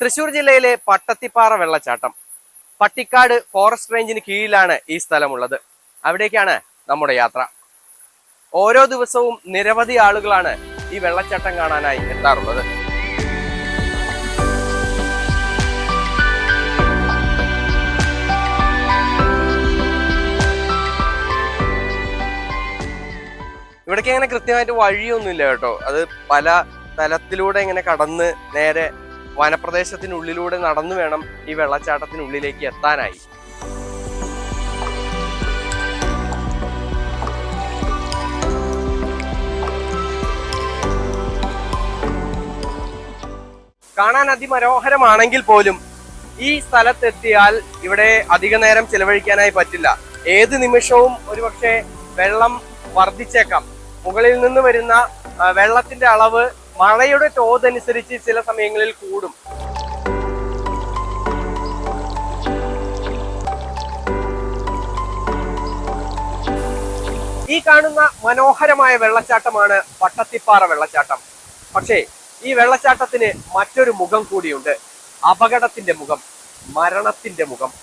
തൃശൂർ ജില്ലയിലെ പട്ടത്തിപ്പാറ വെള്ളച്ചാട്ടം. പട്ടിക്കാട് ഫോറസ്റ്റ് റേഞ്ചിന് കീഴിലാണ് ഈ സ്ഥലമുള്ളത്. അവിടേക്കാണ് നമ്മുടെ യാത്ര. ഓരോ ദിവസവും നിരവധി ആളുകളാണ് ഈ വെള്ളച്ചാട്ടം കാണാനായി എത്താറുള്ളത്. ഇവിടേക്ക് അങ്ങനെ കൃത്യമായിട്ട് വഴിയൊന്നുമില്ല കേട്ടോ. അത് പല തലത്തിലൂടെ ഇങ്ങനെ കടന്ന് നേരെ വനപ്രദേശത്തിനുള്ളിലൂടെ നടന്നു വേണം ഈ വെള്ളച്ചാട്ടത്തിനുള്ളിലേക്ക് എത്താനായി. കാണാൻ അതിമനോഹരമാണെങ്കിൽ പോലും ഈ സ്ഥലത്തെത്തിയാൽ ഇവിടെ അധിക നേരം ചിലവഴിക്കാനായി പറ്റില്ല. ഏത് നിമിഷവും ഒരുപക്ഷെ വെള്ളം വർദ്ധിച്ചേക്കാം. മുകളിൽ നിന്ന് വരുന്ന വെള്ളത്തിന്റെ അളവ് മഴയുടെ തോതനുസരിച്ച് ചില സമയങ്ങളിൽ കൂടും. ഈ കാണുന്ന മനോഹരമായ വെള്ളച്ചാട്ടമാണ് പട്ടത്തിപ്പാറ വെള്ളച്ചാട്ടം. പക്ഷേ ഈ വെള്ളച്ചാട്ടത്തിന് മറ്റൊരു മുഖം കൂടിയുണ്ട്. അപകടത്തിന്റെ മുഖം, മരണത്തിന്റെ മുഖം.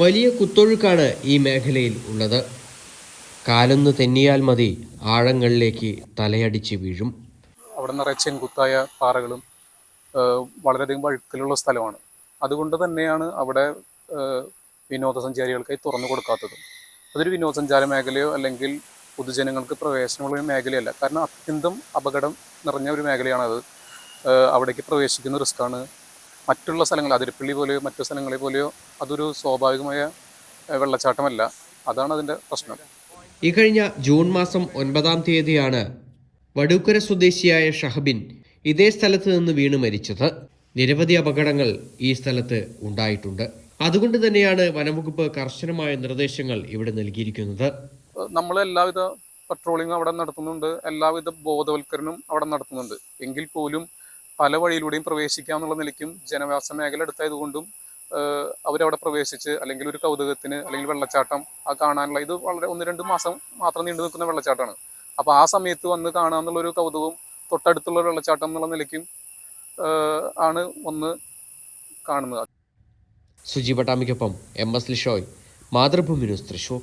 വലിയ കുത്തൊഴുക്കാണ് ഈ മേഖലയിൽ ഉള്ളത്. കാലൊന്ന് തെന്നിയാൽ മതി ആഴങ്ങളിലേക്ക് തലയടിച്ച് വീഴും. അവിടെ നിറയെ ചെങ്കുത്തായ പാറകളും വളരെയധികം വഴുക്കലുള്ള സ്ഥലമാണ്. അതുകൊണ്ട് തന്നെയാണ് അവിടെ വിനോദസഞ്ചാരികൾക്കായി തുറന്നു കൊടുക്കാത്തത്. അതൊരു വിനോദസഞ്ചാര മേഖലയോ അല്ലെങ്കിൽ പൊതുജനങ്ങൾക്ക് പ്രവേശനമുള്ള ഒരു മേഖലയല്ല. കാരണം അത്യന്തം അപകടം നിറഞ്ഞ ഒരു മേഖലയാണത്. അവിടേക്ക് പ്രവേശിക്കുന്ന റിസ്ക്കാണ്. മറ്റുള്ള സ്ഥലങ്ങൾ, അതിരപ്പള്ളി പോലെയോ മറ്റു സ്ഥലങ്ങളെ പോലെയോ അതൊരു സ്വാഭാവികമായ വെള്ളച്ചാട്ടമല്ല. അതാണ് അതിൻ്റെ പ്രശ്നം. ഈ കഴിഞ്ഞ ജൂൺ മാസം 9-ാം തീയതിയാണ് വടൂക്കര സ്വദേശിയായ ഷഹബിൻ ഇതേ സ്ഥലത്ത് നിന്ന് വീണ് മരിച്ചത്. നിരവധി അപകടങ്ങൾ ഈ സ്ഥലത്ത് ഉണ്ടായിട്ടുണ്ട്. അതുകൊണ്ട് തന്നെയാണ് വനംവകുപ്പ് കർശനമായ നിർദ്ദേശങ്ങൾ ഇവിടെ നൽകിയിരിക്കുന്നത്. നമ്മൾ എല്ലാവിധ പട്രോളിങ്ങും അവിടെ നടത്തുന്നുണ്ട്, എല്ലാവിധ ബോധവൽക്കരണവും അവിടെ നടത്തുന്നുണ്ട്. എങ്കിൽ പോലും പല വഴിയിലൂടെയും പ്രവേശിക്കാമെന്നുള്ള നിലയ്ക്കും ജനവാസ മേഖല എടുത്തായതുകൊണ്ടും അവരവിടെ പ്രവേശിച്ച് അല്ലെങ്കിൽ ഒരു കൗതുകത്തിന് അല്ലെങ്കിൽ വെള്ളച്ചാട്ടം കാണാനുള്ള, ഇത് വളരെ 1-2 മാസം മാത്രം നീണ്ടു നിൽക്കുന്ന വെള്ളച്ചാട്ടമാണ്. അപ്പോൾ ആ സമയത്ത് വന്ന് കാണാമെന്നുള്ളൊരു കൗതുകവും തൊട്ടടുത്തുള്ള വെള്ളച്ചാട്ടം എന്നുള്ള നിലയ്ക്കും ആണ് വന്ന് കാണുന്നത്. സുജി പട്ടാമിക്കൊപ്പം MS ലിഷോയ്, മാതൃഭൂമി ന്യൂസ്, തൃശൂർ.